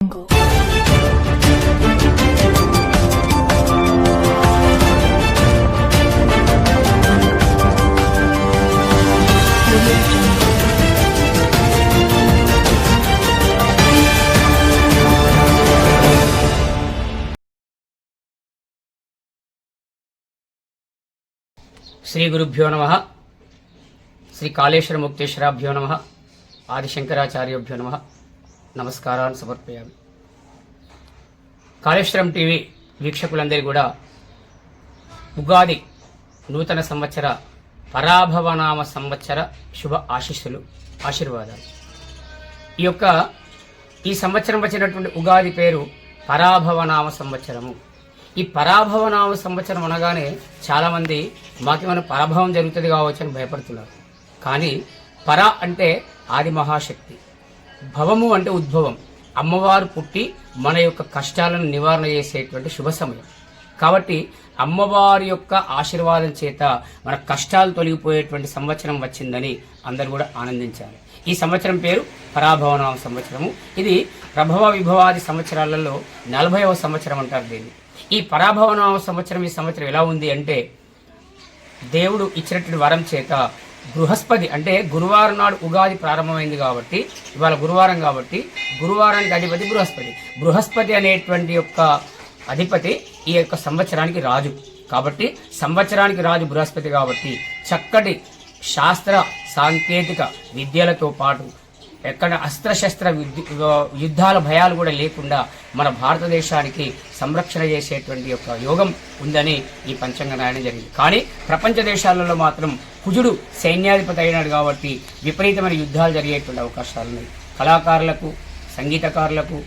శ్రీ గురుభ్యో నమః. శ్రీ కాళేశ్వర ముక్తేశ్వరాభ్యో నమః. ఆదిశంకరాచార్యోభ్యో నమః. నమస్కారాన్ని సమర్పయామి. కాళేశ్వరం టీవీ వీక్షకులందరికీ కూడా ఉగాది నూతన సంవత్సర పరాభవనామ సంవత్సర శుభ ఆశీర్వాదాలు. ఈ సంవత్సరం వచ్చినటువంటి ఉగాది పేరు పరాభవనామ సంవత్సరము. ఈ పరాభవనామ సంవత్సరం అనగానే చాలామంది మాకేమైనా పరాభవం జరుగుతుంది కావచ్చు అని భయపడుతున్నారు. కానీ పరా అంటే ఆది మహాశక్తి, భవము అంటే ఉద్భవం, అమ్మవారు పుట్టి మన యొక్క కష్టాలను నివారణ చేసేటువంటి శుభ సమయం. కాబట్టి అమ్మవారి యొక్క ఆశీర్వాదం చేత మన కష్టాలు తొలగిపోయేటువంటి సంవత్సరం వచ్చిందని అందరూ కూడా ఆనందించాలి. ఈ సంవత్సరం పేరు పరాభవనామ సంవత్సరము. ఇది ప్రభవ విభవాది సంవత్సరాలలో 40వ సంవత్సరం అంటారు దీన్ని. ఈ పరాభవనామ సంవత్సరం ఈ సంవత్సరం ఎలా ఉంది అంటే, దేవుడు ఇచ్చినటువంటి వరం చేత బృహస్పతి అంటే గురువారం నాడు ఉగాది ప్రారంభమైంది కాబట్టి, ఇవాళ గురువారం కాబట్టి గురువారానికి అధిపతి బృహస్పతి అనేటువంటి యొక్క అధిపతి ఈ యొక్క సంవత్సరానికి రాజు. కాబట్టి సంవత్సరానికి రాజు బృహస్పతి కాబట్టి చక్కటి శాస్త్ర సాంకేతిక విద్యలతో పాటు ఎక్కడ అస్త్రశస్త్ర యుద్ధాల భయాలు కూడా లేకుండా మన భారతదేశానికి సంరక్షణ చేసేటువంటి యొక్క యోగం ఉందని ఈ పంచాంగం రాయడం జరిగింది. కానీ ప్రపంచ దేశాలలో మాత్రం కుజుడు సైన్యాధిపతి అయినాడు కాబట్టి విపరీతమైన యుద్ధాలు జరిగేటువంటి అవకాశాలు ఉన్నాయి. కళాకారులకు, సంగీతకారులకు,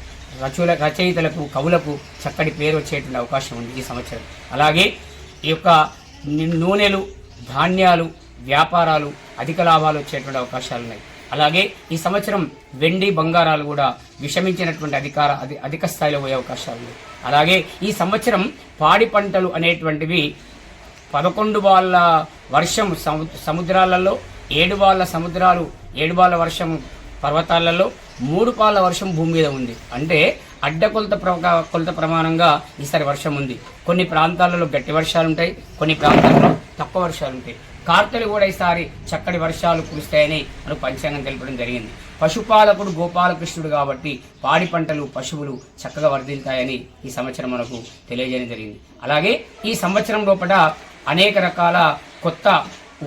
రచయితలకు, కవులకు చక్కటి పేరు వచ్చేటువంటి అవకాశం ఉంది ఈ సంవత్సరం. అలాగే ఈ యొక్క నూనెలు, ధాన్యాలు వ్యాపారాలు అధిక లాభాలు వచ్చేటువంటి అవకాశాలు ఉన్నాయి. అలాగే ఈ సంవత్సరం వెండి, బంగారాలు కూడా విషమించినటువంటి అధిక స్థాయిలో పోయే అవకాశాలు ఉన్నాయి. అలాగే ఈ సంవత్సరం పాడి పంటలు అనేటువంటివి 11 బాళ్ళ వర్షం సముద్రాలలో, 7 బాళ్ళ వర్షం పర్వతాలలో, 3 పాళ్ళ వర్షం భూమి మీద ఉంది. అంటే కొలత ప్రమాణంగా ఈసారి వర్షం ఉంది. కొన్ని ప్రాంతాలలో గట్టి వర్షాలు ఉంటాయి, కొన్ని ప్రాంతాలలో తక్కువ వర్షాలు ఉంటాయి. కార్తెలు కూడా ఈసారి చక్కటి వర్షాలు కురుస్తాయని మనకు పంచాంగం తెలపడం జరిగింది. పశుపాలకుడు గోపాలకృష్ణుడు కాబట్టి పాడి పంటలు, పశువులు చక్కగా వర్ధిల్తాయని ఈ సంవత్సరం మనకు తెలియజేయడం జరిగింది. అలాగే ఈ సంవత్సరం లోపల అనేక రకాల కొత్త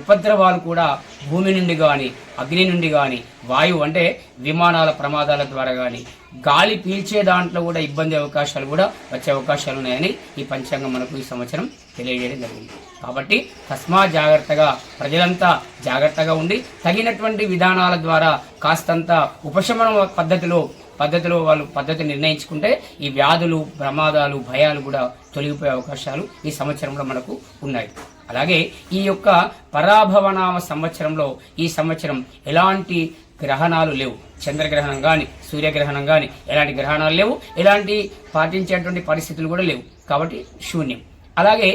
ఉపద్రవాలు కూడా భూమి నుండి కానీ, అగ్ని నుండి కానీ, వాయువు అంటే విమానాల ప్రమాదాల ద్వారా కానీ, గాలి పీల్చే దాంట్లో కూడా ఇబ్బంది అవకాశాలు కూడా వచ్చే అవకాశాలు ఉన్నాయని ఈ పంచాంగం మనకు ఈ సంవత్సరం తెలియజేయడం జరిగింది. కాబట్టి తస్మాత్ జాగ్రత్తగా ప్రజలంతా జాగ్రత్తగా ఉండి తగినటువంటి విధానాల ద్వారా కాస్తంత ఉపశమన పద్ధతిలో వాళ్ళు పద్ధతి నిర్ణయించుకుంటే ఈ వ్యాధులు, ప్రమాదాలు, భయాలు కూడా తొలగిపోయే అవకాశాలు ఈ సంవత్సరంలో మనకు ఉన్నాయి. అలాగే ఈ యొక్క పరాభవనామ సంవత్సరంలో ఈ సంవత్సరం ఎలాంటి గ్రహణాలు లేవు. చంద్రగ్రహణం కానీ, సూర్యగ్రహణం కానీ ఎలాంటి గ్రహణాలు లేవు, ఎలాంటి పాటించేటువంటి పరిస్థితులు కూడా లేవు. కాబట్టి శూన్యం. అలాగే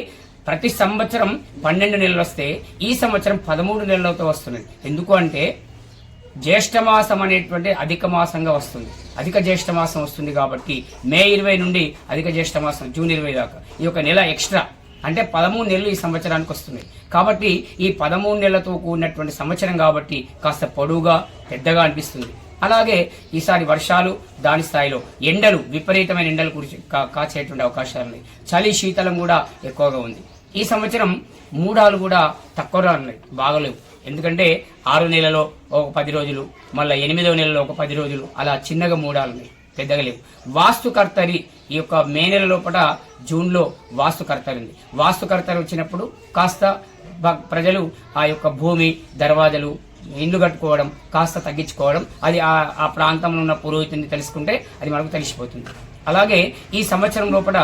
ప్రతి సంవత్సరం 12 నెలలు వస్తే ఈ సంవత్సరం 13 నెలలతో వస్తుంది. ఎందుకు అంటే జ్యేష్ఠమాసం అనేటువంటి అధిక మాసంగా వస్తుంది. అధిక జ్యేష్ఠమాసం వస్తుంది కాబట్టి మే 20 నుండి అధిక జ్యేష్ఠమాసం జూన్ 20 దాకా ఈ యొక్క నెల ఎక్స్ట్రా అంటే 13 నెలలు ఈ సంవత్సరానికి వస్తున్నాయి. కాబట్టి ఈ 13 నెలలతో కూడినటువంటి సంవత్సరం కాబట్టి కాస్త పొడవుగా, పెద్దగా అనిపిస్తుంది. అలాగే ఈసారి వర్షాలు దాని స్థాయిలో, ఎండలు విపరీతమైన ఎండలు కాచేటువంటి అవకాశాలు ఉన్నాయి. చలి, శీతలం కూడా ఎక్కువగా ఉంది. ఈ సంవత్సరం మూడాలు కూడా తక్కువగా ఉన్నాయి, బాగలేవు. ఎందుకంటే 6 నెలలో ఒక 10 రోజులు, మళ్ళీ 8వ నెలలో ఒక 10 రోజులు అలా చిన్నగా మూడాలు ఉన్నాయి, పెద్దగా లేవు. వాస్తుకర్తరి ఈ యొక్క మే నెల లోపల జూన్లో వాస్తుకర్తరి ఉంది. వాస్తుకర్తరి వచ్చినప్పుడు కాస్త ప్రజలు ఆ యొక్క భూమి, దర్వాజలు, ఇండ్లు కట్టుకోవడం కాస్త తగ్గించుకోవడం, అది ఆ ప్రాంతంలో ఉన్న పురోహితుని తెలుసుకుంటే అది మనకు తెలిసిపోతుంది. అలాగే ఈ సంవత్సరం లోపల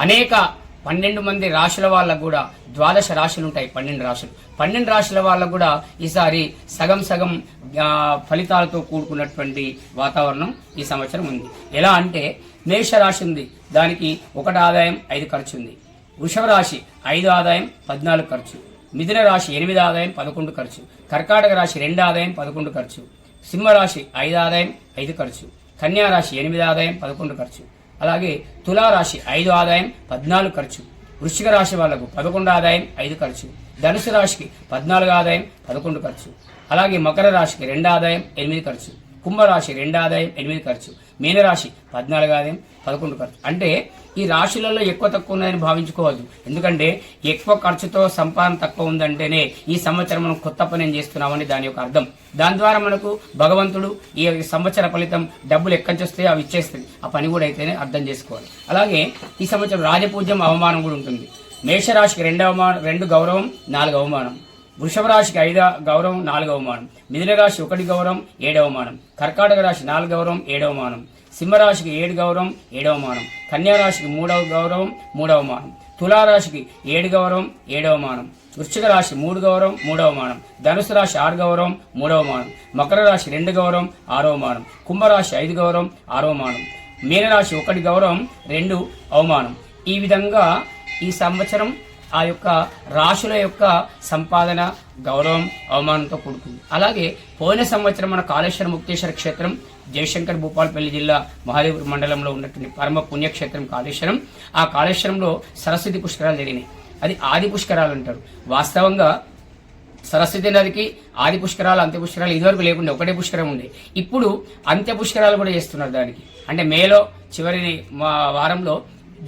అనేక 12 మంది రాశుల వాళ్ళకు కూడా 12 రాశులు ఉంటాయి. 12 రాశుల వాళ్ళకు కూడా ఈసారి సగం ఫలితాలతో కూడుకున్నటువంటి వాతావరణం ఈ సంవత్సరం ఉంది. ఎలా అంటే మేషరాశి ఉంది, దానికి 1 ఆదాయం 5 ఖర్చు ఉంది. వృషభ రాశి 5 ఆదాయం 14 ఖర్చు. మిథున రాశి 8 ఆదాయం 11 ఖర్చు. కర్కాటక రాశి 2 ఆదాయం 11 ఖర్చు. సింహరాశి 5 ఆదాయం 5 ఖర్చు. కన్యా రాశి 8 ఆదాయం 11 ఖర్చు. అలాగే తులారాశి 5 ఆదాయం 14 ఖర్చు. వృశ్చిక రాశి వాళ్లకు 11 ఆదాయం 5 ఖర్చు. ధనుసు రాశికి 14 ఆదాయం 11 ఖర్చు. అలాగే మకర రాశికి 2 ఆదాయం 8 ఖర్చు. కుంభరాశి 2 ఆదాయం 8 ఖర్చు. మీనరాశి 14 ఆదాయం 11 ఖర్చు. అంటే ఈ రాశులలో ఎక్కువ తక్కువ ఉన్నాయని భావించుకోవద్దు. ఎందుకంటే ఎక్కువ ఖర్చుతో సంపాదన తక్కువ ఉందంటేనే ఈ సంవత్సరం మనం కొత్త పని చేస్తున్నామని దాని యొక్క అర్థం. దాని ద్వారా మనకు భగవంతుడు ఈ సంవత్సర ఫలితం డబ్బులు ఎక్కడి వస్తే అవి ఇచ్చేస్తుంది. ఆ పని కూడా అయితేనే అర్థం చేసుకోవాలి. అలాగే ఈ సంవత్సరం రాజపూజ్యం అవమానం కూడా ఉంటుంది. మేషరాశికి 2 గౌరవం 4 అవమానం. వృషభ రాశికి 5 గౌరవం 4 అవమానం. మిథున రాశి 1 గౌరవం 7 అవమానం. కర్కాటక రాశి 4 గౌరవం 7 అవమానం. సింహరాశికి 7 గౌరవం 7 అవమానం. కన్యా రాశికి 3 గౌరవం 3 అవమానం. తులారాశికి 7 గౌరవం 7 అవమానం. వృశ్చిక రాశి 3 గౌరవం 3 అవమానం. ధనుసు రాశి 6 గౌరవం 3 అవమానం. మకర రాశి 2 గౌరవం 6 అవమానం. కుంభరాశి 5 గౌరవం 6 అవమానం. మీనరాశి 1 గౌరవం 2 అవమానం. ఈ విధంగా ఈ సంవత్సరం ఆ యొక్క రాశుల యొక్క సంపాదన గౌరవం అవమానంతో కూడుకుంది. అలాగే పోయిన సంవత్సరం మన కాళేశ్వరం ముక్తేశ్వర క్షేత్రం జయశంకర్ భూపాలపల్లి జిల్లా మహాదేవ్పూర్ మండలంలో ఉన్నటువంటి పరమ పుణ్యక్షేత్రం కాళేశ్వరం. ఆ కాళేశ్వరంలో సరస్వతి పుష్కరాలు జరిగినాయి. అది ఆది పుష్కరాలు అంటారు. వాస్తవంగా సరస్వతి నదికి ఆది పుష్కరాలు అంత్య పుష్కరాలు ఇదివరకు లేకుండా ఒకటే పుష్కరం ఉండే. ఇప్పుడు అంత్య పుష్కరాలు కూడా చేస్తున్నారు దానికి. అంటే మేలో చివరి వారంలో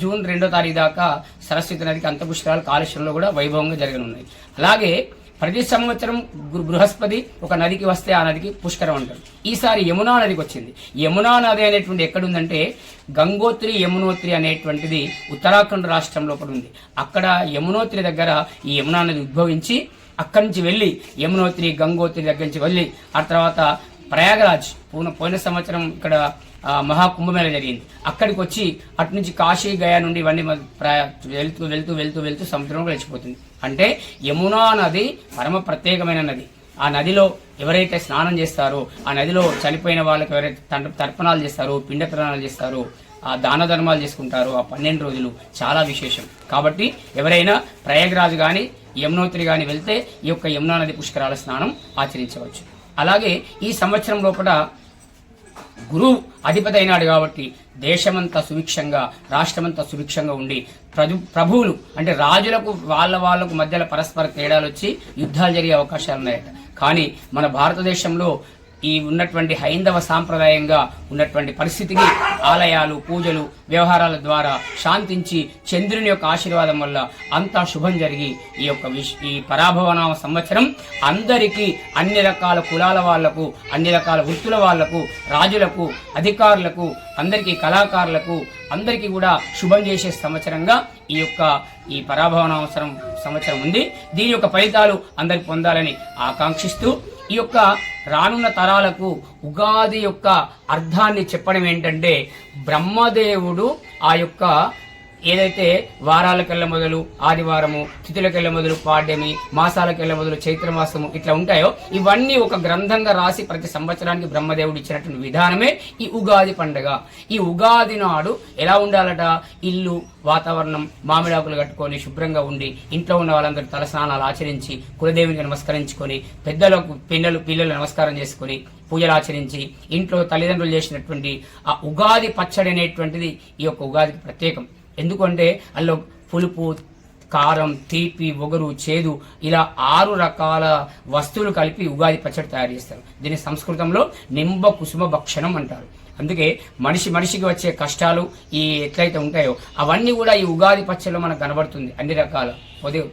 జూన్ 2వ తారీఖు దాకా సరస్వతి నదికి అంత్య పుష్కరాలు కాళేశ్వరంలో కూడా వైభవంగా జరగనున్నాయి. అలాగే ప్రతి సంవత్సరం బృహస్పతి ఒక నదికి వస్తే ఆ నదికి పుష్కరం అంటారు. ఈసారి యమునా నదికి వచ్చింది. యమునా నది అనేటువంటి ఎక్కడుందంటే గంగోత్రి యమునోత్రి అనేటువంటిది ఉత్తరాఖండ్ రాష్ట్రంలో కూడా ఉంది. అక్కడ యమునోత్రి దగ్గర ఈ యమునా నది ఉద్భవించి అక్కడి నుంచి వెళ్ళి యమునోత్రి గంగోత్రి దగ్గర నుంచి వెళ్ళి ఆ తర్వాత ప్రయాగరాజ్ పోయిన సంవత్సరం ఇక్కడ మహాకుంభమేళ జరిగింది. అక్కడికి వచ్చి అటు నుంచి కాశీ గయా నుండి ఇవన్నీ వెళ్తూ వెళ్తూ వెళ్తూ వెళ్తూ సముద్రంలో కలిసిపోతుంది. అంటే యమునా నది పరమ ప్రత్యేకమైన నది. ఆ నదిలో ఎవరైతే స్నానం చేస్తారో, ఆ నదిలో చనిపోయిన వాళ్ళకి ఎవరైతే తర్పణాలు చేస్తారో, పిండ ప్రదానాలు చేస్తారో, ఆ దాన ధర్మాలు చేసుకుంటారో ఆ 12 రోజులు చాలా విశేషం. కాబట్టి ఎవరైనా ప్రయాగరాజ్ కానీ యమునోత్రి కానీ వెళ్తే ఈ యొక్క యమునా నది పుష్కరాల స్నానం ఆచరించవచ్చు. అలాగే ఈ సంవత్సరం లోపల గురువు అధిపతి అయినాడు కాబట్టి దేశమంతా సుభిక్షంగా, రాష్ట్రమంతా సుభిక్షంగా ఉండి ప్రభువులు అంటే రాజులకు వాళ్ళకు మధ్యలో పరస్పర తేడాలు వచ్చి యుద్ధాలు జరిగే అవకాశాలు ఉన్నాయట. కానీ మన భారతదేశంలో ఈ ఉన్నటువంటి హైందవ సాంప్రదాయంగా ఉన్నటువంటి పరిస్థితికి ఆలయాలు, పూజలు, వ్యవహారాల ద్వారా శాంతించి చంద్రుని యొక్క ఆశీర్వాదం వల్ల అంతా శుభం జరిగి ఈ పరాభవనామ సంవత్సరం అందరికీ ఈ రకాల కులాల వాళ్లకు, అన్ని రకాల వృత్తుల వాళ్లకు, రాజులకు, అధికారులకు, అందరికీ కళాకారులకు అందరికీ కూడా శుభం చేసే సంవత్సరంగా ఈ పరాభవనామ సంవత్సరం ఉంది. దీని యొక్క ఫలితాలు అందరికి పొందాలని ఆకాంక్షిస్తూ ఈ యొక్క రానున్న తరాలకు ఉగాది యొక్క అర్థాన్ని చెప్పడం ఏంటంటే బ్రహ్మదేవుడు ఆ యొక్క ఏదైతే వారాలకెళ్ళ మొదలు ఆదివారము, తిథులకెళ్ళ మొదలు పాడ్యమి, మాసాలకెళ్ళ మొదలు చైత్రమాసము ఇట్లా ఉంటాయో ఇవన్నీ ఒక గ్రంథంగా రాసి ప్రతి సంవత్సరానికి బ్రహ్మదేవుడు ఇచ్చినటువంటి విధానమే ఈ ఉగాది పండుగ. ఈ ఉగాది నాడు ఎలా ఉండాలట? ఇల్లు, వాతావరణం, మామిడాకులు కట్టుకొని శుభ్రంగా ఉండి ఇంట్లో ఉన్న వాళ్ళందరూ తలస్నానాలు ఆచరించి కులదేవునికి నమస్కరించుకొని పెద్దలకు పిల్లలు నమస్కారం చేసుకొని పూజలు ఆచరించి ఇంట్లో తల్లిదండ్రులు చేసినటువంటి ఆ ఉగాది పచ్చడి అనేటువంటిది ఈ యొక్క ఉగాదికి ప్రత్యేకం. ఎందుకంటే అందులో పులుపు, కారం, తీపి, ఒగరు, చేదు ఇలా 6 రకాల వస్తువులు కలిపి ఉగాది పచ్చడి తయారు చేస్తారు. దీని సంస్కృతంలో నింబ కుసుమ భక్షణం అంటారు. అందుకే మనిషికి వచ్చే కష్టాలు ఎట్లయితే ఉంటాయో అవన్నీ కూడా ఈ ఉగాది పచ్చడిలో మనకు కనబడుతుంది అన్ని రకాల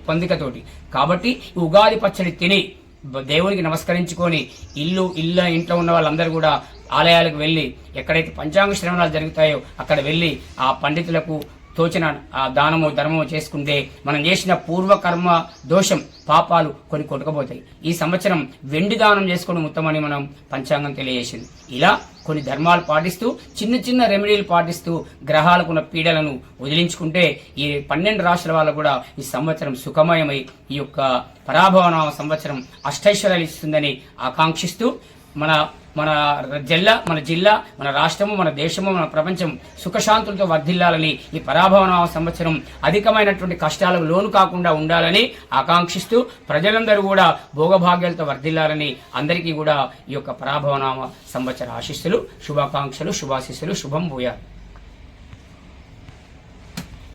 పొందికతోటి. కాబట్టి ఈ ఉగాది పచ్చడి తిని దేవునికి నమస్కరించుకొని ఇంట్లో ఉన్న వాళ్ళందరూ కూడా ఆలయాలకు వెళ్ళి ఎక్కడైతే పంచాంగ శ్రవణాలు జరుగుతాయో అక్కడ వెళ్ళి ఆ పండితులకు తోచిన ఆ దానము ధర్మము చేసుకుంటే మనం చేసిన పూర్వకర్మ దోషం పాపాలు కొన్ని కొట్టుకుపోతాయి. ఈ సంవత్సరం వెండి దానం చేసుకోవడం ఉత్తమని మనం పంచాంగం తెలియజేసింది. ఇలా కొన్ని ధర్మాలు పాటిస్తూ చిన్న రెమెడీలు పాటిస్తూ గ్రహాలకున్న పీడలను వదిలించుకుంటే ఈ 12 రాశుల వాళ్ళకు కూడా ఈ సంవత్సరం సుఖమయమై ఈ యొక్క పరాభవనామ సంవత్సరం అష్టైశ్వర్యాలు ఇస్తుందని ఆకాంక్షిస్తూ మన మన జిల్లా మన రాష్ట్రము మన దేశము మన ప్రపంచం సుఖశాంతులతో వర్ధిల్లాలని, ఈ పరాభవనామ సంవత్సరం అధికమైనటువంటి కష్టాలకు లోను కాకుండా ఉండాలని ఆకాంక్షిస్తూ ప్రజలందరూ కూడా భోగభాగ్యాలతో వర్ధిల్లాలని అందరికీ కూడా ఈ యొక్క పరాభవనామ సంవత్సర ఆశీస్సులు, శుభాకాంక్షలు, శుభాశీస్సులు, శుభం భూయాలు.